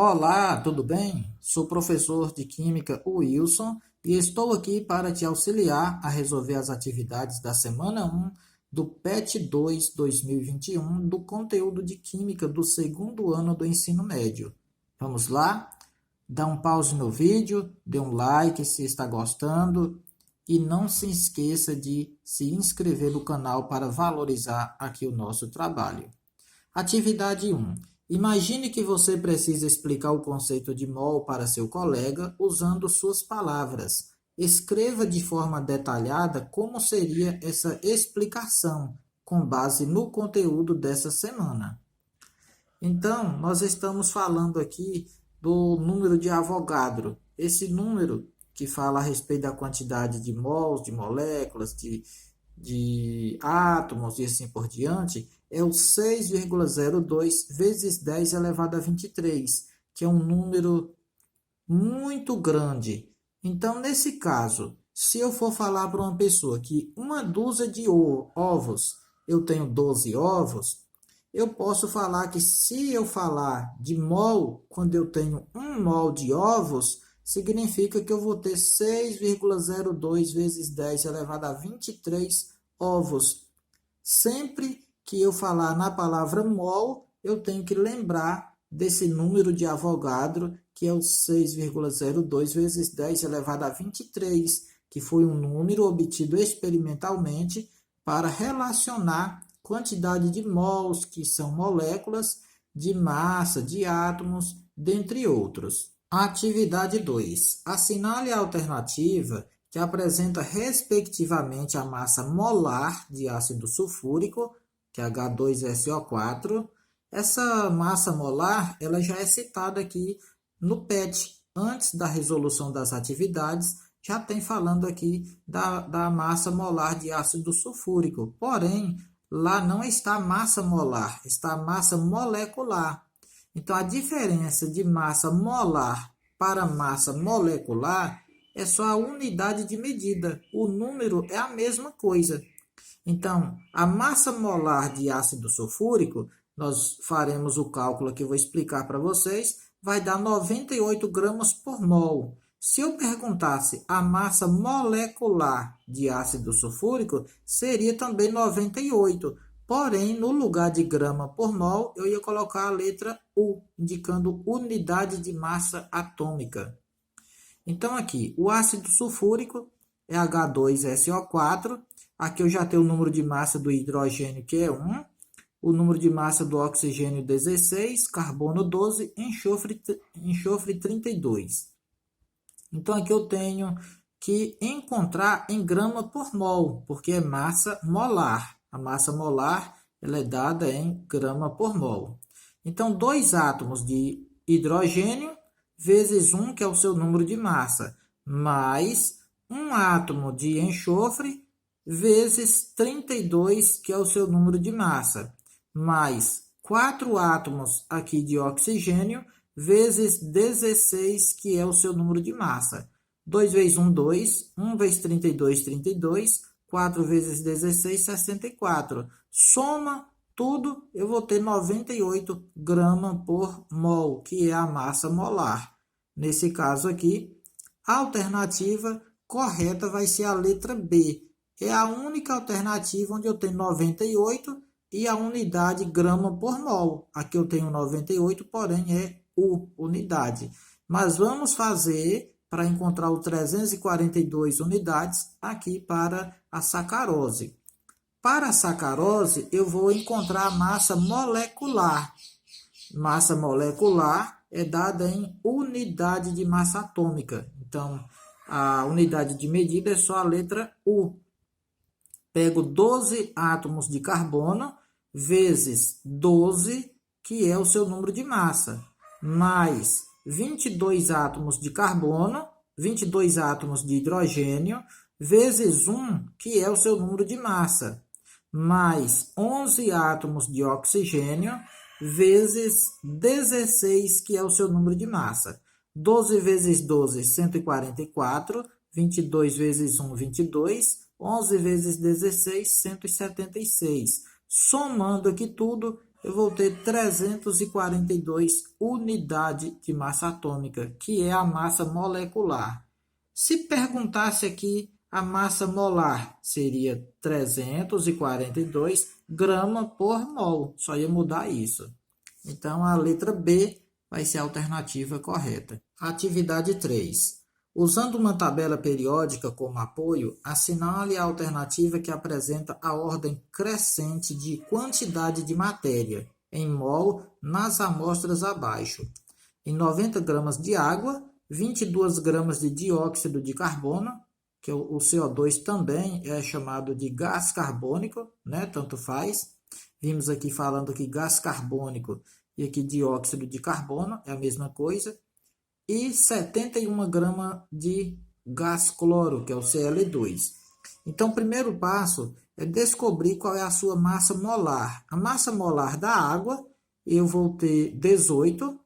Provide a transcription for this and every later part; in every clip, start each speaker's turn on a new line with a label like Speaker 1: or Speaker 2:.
Speaker 1: Olá, tudo bem? Sou professor de Química Wilson e estou aqui para te auxiliar a resolver as atividades da semana 1 do PET 2 2021 do conteúdo de Química do segundo ano do ensino médio. Vamos lá? Dá um pause no vídeo, dê um like se está gostando e não se esqueça de se inscrever no canal para valorizar aqui o nosso trabalho. Atividade 1. Imagine que você precisa explicar o conceito de mol para seu colega usando suas palavras. Escreva de forma detalhada como seria essa explicação, com base no conteúdo dessa semana. Então, nós estamos falando aqui do número de Avogadro. Esse número que fala a respeito da quantidade de mols, de moléculas, de átomos e assim por diante, é o 6,02 vezes 10 elevado a 23, que é um número muito grande. Então, nesse caso, se eu for falar para uma pessoa que uma dúzia de ovos, eu tenho 12 ovos, eu posso falar que se eu falar de mol, quando eu tenho 1 mol de ovos, significa que eu vou ter 6,02 vezes 10 elevado a 23 ovos. Sempre que eu falar na palavra mol, eu tenho que lembrar desse número de Avogadro, que é o 6,02 vezes 10 elevado a 23, que foi um número obtido experimentalmente para relacionar quantidade de mols, que são moléculas, de massa, de átomos, dentre outros. Atividade 2. Assinale a alternativa que apresenta respectivamente a massa molar de ácido sulfúrico, que é H2SO4. Essa massa molar ela já é citada aqui no PET, antes da resolução das atividades, já tem falando aqui da massa molar de ácido sulfúrico. Porém, lá não está massa molar, está massa molecular. Então, a diferença de massa molar para massa molecular é só a unidade de medida. O número é a mesma coisa. Então, a massa molar de ácido sulfúrico, nós faremos o cálculo que eu vou explicar para vocês, vai dar 98 gramas por mol. Se eu perguntasse a massa molecular de ácido sulfúrico, seria também 98. Porém, no lugar de grama por mol, eu ia colocar a letra U, indicando unidade de massa atômica. Então, aqui, o ácido sulfúrico é H2SO4. Aqui eu já tenho o número de massa do hidrogênio, que é 1. O número de massa do oxigênio, 16. Carbono, 12. Enxofre 32. Então, aqui eu tenho que encontrar em grama por mol, porque é massa molar. A massa molar ela é dada em grama por mol. Então, 2 átomos de hidrogênio vezes 1, que é o seu número de massa, mais 1 átomo de enxofre vezes 32, que é o seu número de massa, mais 4 átomos aqui de oxigênio vezes 16, que é o seu número de massa. 2 vezes 1, 2. 1 vezes 32, 32. 4 vezes 16, 64. Soma tudo, eu vou ter 98 gramas por mol, que é a massa molar. Nesse caso aqui, a alternativa correta vai ser a letra B. É a única alternativa onde eu tenho 98 e a unidade grama por mol. Aqui eu tenho 98, porém é unidade. Mas vamos fazer para encontrar o 342 unidades aqui para a sacarose. Para a sacarose, eu vou encontrar a massa molecular. Massa molecular é dada em unidade de massa atômica. Então, a unidade de medida é só a letra U. Pego 12 átomos de carbono vezes 12, que é o seu número de massa, mais 22 átomos de carbono, 22 átomos de hidrogênio, vezes 1, que é o seu número de massa, mais 11 átomos de oxigênio, vezes 16, que é o seu número de massa. 12 vezes 12, 144. 22 vezes 1, 22. 11 vezes 16, 176. Somando aqui tudo, eu vou ter 342 unidades de massa atômica, que é a massa molecular. Se perguntasse aqui, a massa molar seria 342 gramas por mol, só ia mudar isso. Então, a letra B vai ser a alternativa correta. Atividade 3. Usando uma tabela periódica como apoio, assinale a alternativa que apresenta a ordem crescente de quantidade de matéria em mol nas amostras abaixo. Em 90 gramas de água, 22 gramas de dióxido de carbono, que o CO2 também é chamado de gás carbônico, né? Tanto faz. Vimos aqui falando que gás carbônico e aqui dióxido de carbono é a mesma coisa. E 71 gramas de gás cloro, que é o Cl2. Então, o primeiro passo é descobrir qual é a sua massa molar. A massa molar da água, eu vou ter 18.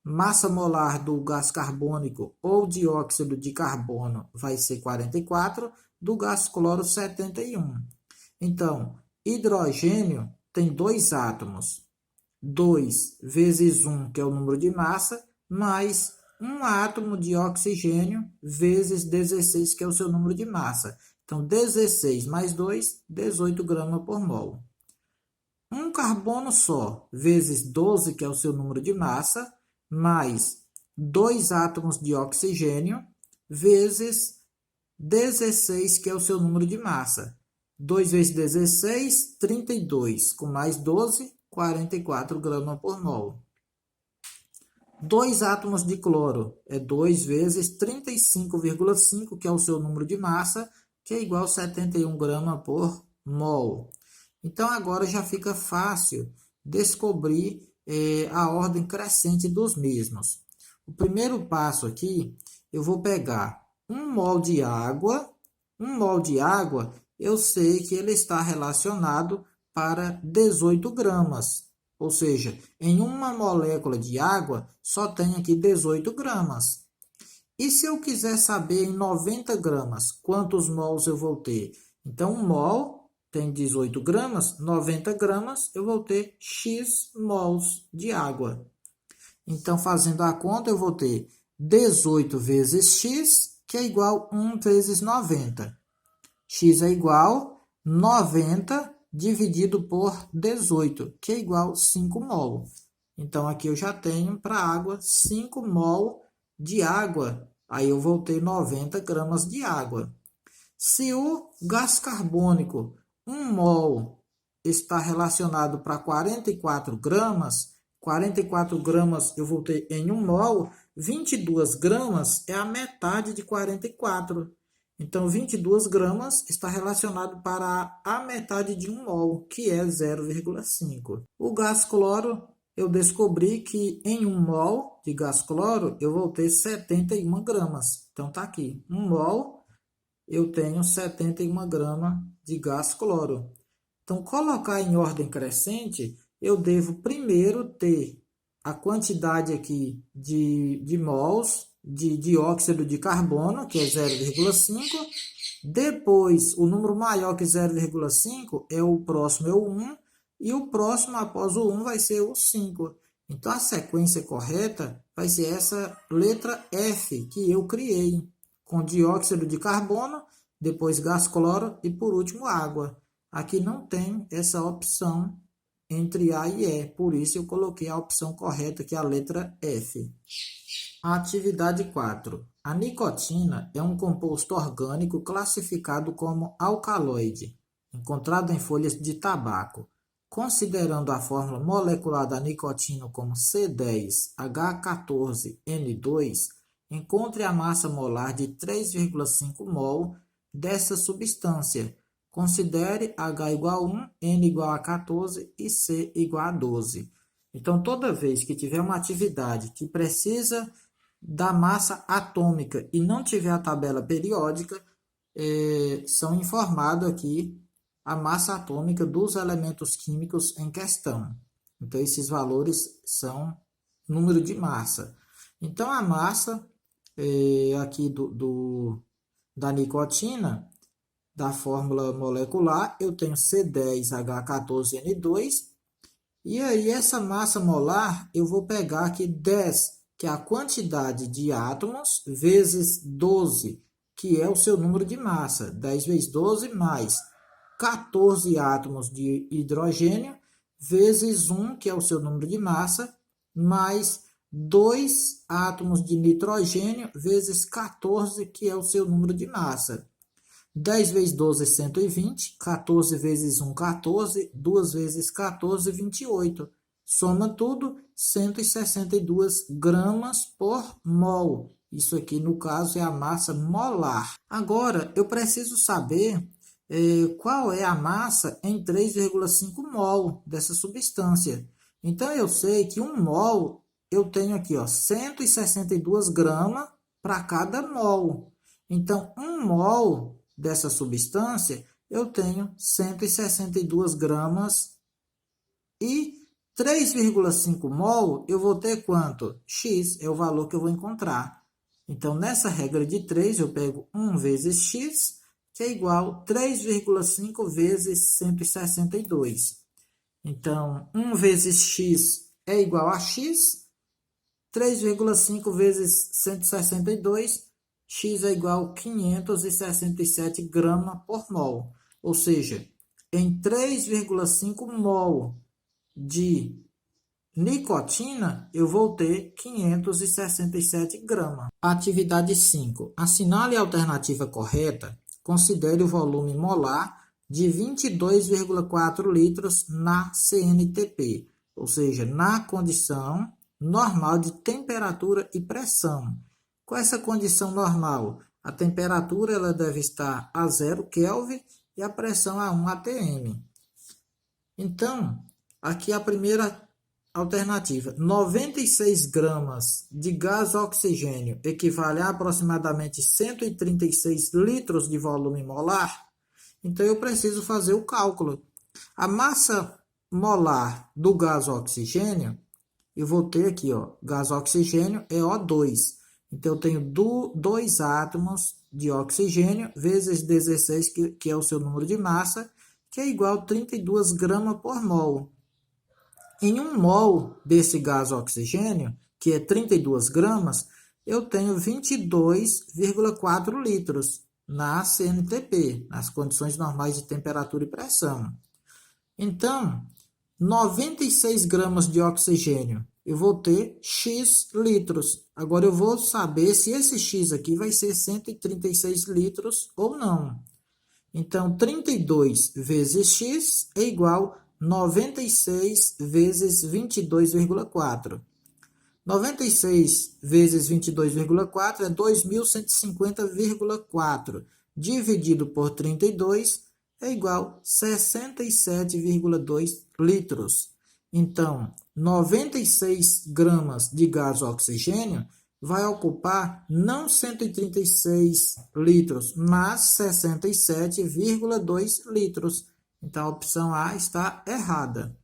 Speaker 1: Massa molar do gás carbônico ou dióxido de carbono vai ser 44, do gás cloro 71. Então, hidrogênio tem 2 átomos, 2 vezes 1, que é o número de massa, mais um átomo de oxigênio vezes 16, que é o seu número de massa. Então, 16 mais 2, 18 gramas por mol. Um carbono só, vezes 12, que é o seu número de massa, mais 2 átomos de oxigênio, vezes 16, que é o seu número de massa. 2 vezes 16, 32, com mais 12, 44 gramas por mol. 2 átomos de cloro é 2 vezes 35,5, que é o seu número de massa, que é igual a 71 gramas por mol. Então, agora já fica fácil descobrir a ordem crescente dos mesmos. O primeiro passo aqui, eu vou pegar 1 mol de água. 1 mol de água, eu sei que ele está relacionado para 18 gramas. Ou seja, em uma molécula de água, só tem aqui 18 gramas. E se eu quiser saber em 90 gramas quantos mols eu vou ter? Então, 1 mol tem 18 gramas, 90 gramas eu vou ter X mols de água. Então, fazendo a conta, eu vou ter 18 vezes X, que é igual a 1 vezes 90. X é igual a 90 dividido por 18, que é igual a 5 mol. Então, aqui eu já tenho para a água 5 mol de água. Aí eu vou ter 90 gramas de água. Se o gás carbônico, 1 mol, está relacionado para 44 gramas, 44 gramas eu vou ter em 1 mol, 22 gramas é a metade de 44. Então, 22 gramas está relacionado para a metade de 1 mol, que é 0,5. O gás cloro, eu descobri que em 1 mol de gás cloro, eu vou ter 71 gramas. Então, está aqui. 1 mol, eu tenho 71 gramas de gás cloro. Então, colocar em ordem crescente, eu devo primeiro ter a quantidade aqui de mols de dióxido de carbono, que é 0,5. Depois, o número maior que 0,5 é o próximo, é o 1. E o próximo após o 1 vai ser o 5. Então, a sequência correta vai ser essa letra F que eu criei, com dióxido de carbono, depois gás cloro e, por último, água. Aqui não tem essa opção entre A e E, por isso eu coloquei a opção correta, que é a letra F. Atividade 4. A nicotina é um composto orgânico classificado como alcaloide, encontrado em folhas de tabaco. Considerando a fórmula molecular da nicotina como C10H14N2, encontre a massa molar de 3,5 mol dessa substância. Considere H igual a 1, N igual a 14 e C igual a 12. Então, toda vez que tiver uma atividade que precisa da massa atômica e não tiver a tabela periódica, são informados aqui a massa atômica dos elementos químicos em questão. Então, esses valores são número de massa. Então, a massa aqui da nicotina, da fórmula molecular, eu tenho C10H14N2, E aí, essa massa molar, eu vou pegar aqui 10, que é a quantidade de átomos, vezes 12, que é o seu número de massa. 10 vezes 12 mais 14 átomos de hidrogênio, vezes 1, que é o seu número de massa, mais 2 átomos de nitrogênio, vezes 14, que é o seu número de massa. 10 vezes 12 é 120, 14 vezes 1, 14, 2 vezes 14, 28. Soma tudo, 162 gramas por mol. Isso aqui, no caso, é a massa molar. Agora, eu preciso saber qual é a massa em 3,5 mol dessa substância. Então, eu sei que 1 mol, eu tenho aqui, ó, 162 gramas para cada mol. Então, 1 mol dessa substância, eu tenho 162 gramas e 3,5 mol, eu vou ter quanto? X é o valor que eu vou encontrar. Então, nessa regra de 3, eu pego 1 vezes x, que é igual a 3,5 vezes 162. Então, 1 vezes x é igual a x, 3,5 vezes 162, x é igual a 567 gramas por mol. Ou seja, em 3,5 mol de nicotina, eu vou ter 567 gramas. Atividade 5. Assinale a alternativa correta. Considere o volume molar de 22,4 litros na CNTP, ou seja, na condição normal de temperatura e pressão. Qual é essa condição normal? A temperatura ela deve estar a 0 Kelvin e a pressão a 1 atm. Então, aqui a primeira alternativa. 96 gramas de gás oxigênio equivale a aproximadamente 136 litros de volume molar. Então, eu preciso fazer o cálculo. A massa molar do gás oxigênio, eu vou ter aqui, ó, gás oxigênio é O2. Então, eu tenho 2 átomos de oxigênio vezes 16, que é o seu número de massa, que é igual a 32 gramas por mol. Em 1 mol desse gás oxigênio, que é 32 gramas, eu tenho 22,4 litros na CNTP, nas condições normais de temperatura e pressão. Então, 96 gramas de oxigênio, eu vou ter X litros. Agora, eu vou saber se esse X aqui vai ser 136 litros ou não. Então, 32 vezes X é igual a 96 vezes 22,4. 96 vezes 22,4 é 2.150,4. Dividido por 32 é igual a 67,2 litros. Então, 96 gramas de gás oxigênio vai ocupar não 136 litros, mas 67,2 litros. Então, a opção A está errada.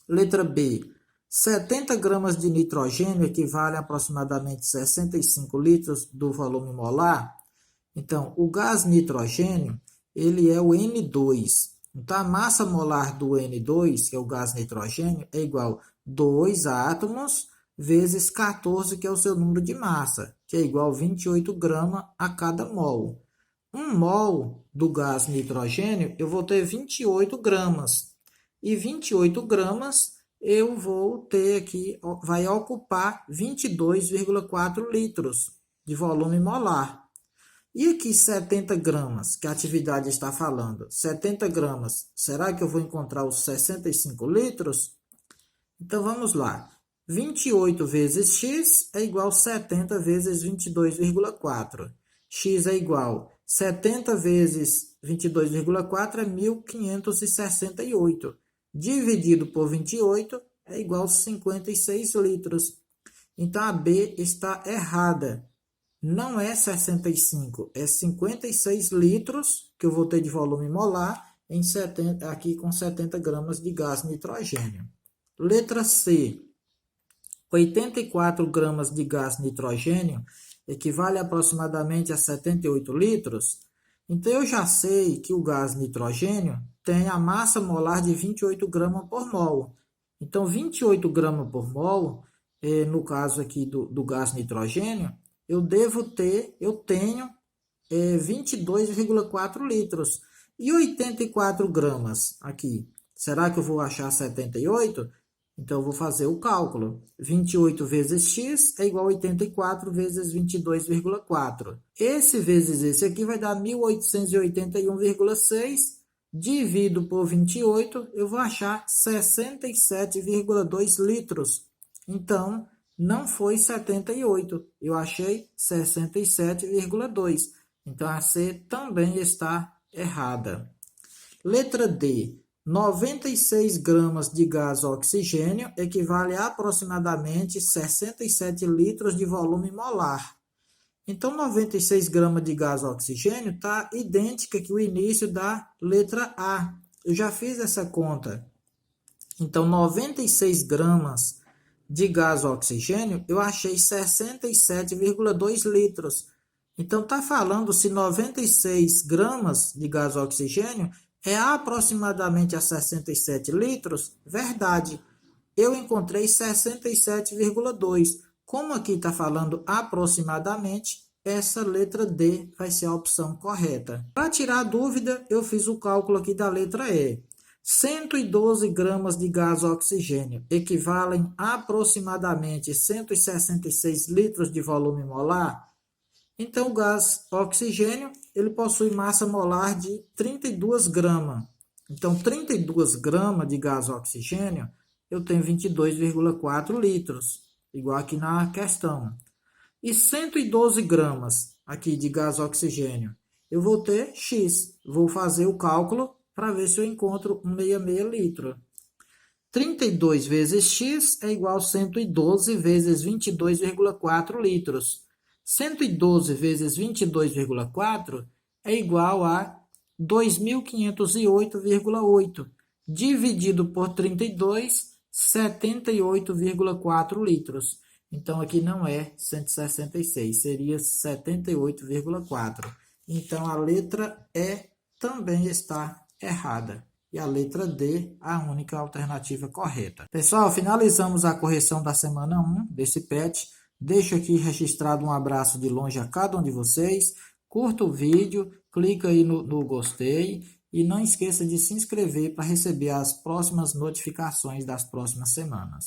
Speaker 1: Letra B. 70 gramas de nitrogênio equivale a aproximadamente 65 litros do volume molar. Então, o gás nitrogênio, ele é o N2. Então, a massa molar do N2, que é o gás nitrogênio, é igual a 2 átomos vezes 14, que é o seu número de massa, que é igual a 28 gramas a cada mol. 1 mol do gás nitrogênio, eu vou ter 28 gramas. E 28 gramas, eu vou ter aqui, vai ocupar 22,4 litros de volume molar. E aqui 70 gramas, que a atividade está falando, 70 gramas, será que eu vou encontrar os 65 litros? Então, vamos lá. 28 vezes x é igual a 70 vezes 22,4. X é igual a 70 vezes 22,4 é 1.568. Dividido por 28 é igual a 56 litros. Então, a B está errada. Não é 65, é 56 litros que eu vou ter de volume molar em 70, aqui com 70 gramas de gás nitrogênio. Letra C. 84 gramas de gás nitrogênio equivale aproximadamente a 78 litros. Então, eu já sei que o gás nitrogênio tem a massa molar de 28 gramas por mol. Então, 28 gramas por mol, no caso aqui do gás nitrogênio, eu tenho 22,4 litros. E 84 gramas aqui, será que eu vou achar 78? Então, eu vou fazer o cálculo. 28 vezes x é igual a 84 vezes 22,4. Esse vezes esse aqui vai dar 1881,6. Divido por 28, eu vou achar 67,2 litros. Então, não foi 78, eu achei 67,2. Então, a C também está errada. Letra D. 96 gramas de gás oxigênio equivale a aproximadamente 67 litros de volume molar. Então, 96 gramas de gás oxigênio está idêntica que o início da letra A. Eu já fiz essa conta. Então, 96 gramas de gás oxigênio, eu achei 67,2 litros. Então, está falando se 96 gramas de gás oxigênio é aproximadamente a 67 litros? Verdade. Eu encontrei 67,2. Como aqui está falando aproximadamente, essa letra D vai ser a opção correta. Para tirar a dúvida, eu fiz o cálculo aqui da letra E. 112 gramas de gás oxigênio equivalem a aproximadamente 166 litros de volume molar. Então, o gás oxigênio ele possui massa molar de 32 gramas. Então, 32 gramas de gás oxigênio, eu tenho 22,4 litros, igual aqui na questão. E 112 gramas aqui de gás oxigênio, eu vou ter X. Vou fazer o cálculo para ver se eu encontro 66 litros. 32 vezes X é igual a 112 vezes 22,4 litros. 112 vezes 22,4 é igual a 2.508,8. Dividido por 32, 78,4 litros. Então, aqui não é 166, seria 78,4. Então, a letra E também está errada. E a letra D, a única alternativa correta. Pessoal, finalizamos a correção da semana 1 desse PET. Deixo aqui registrado um abraço de longe a cada um de vocês. Curta o vídeo, clica aí no gostei e não esqueça de se inscrever para receber as próximas notificações das próximas semanas.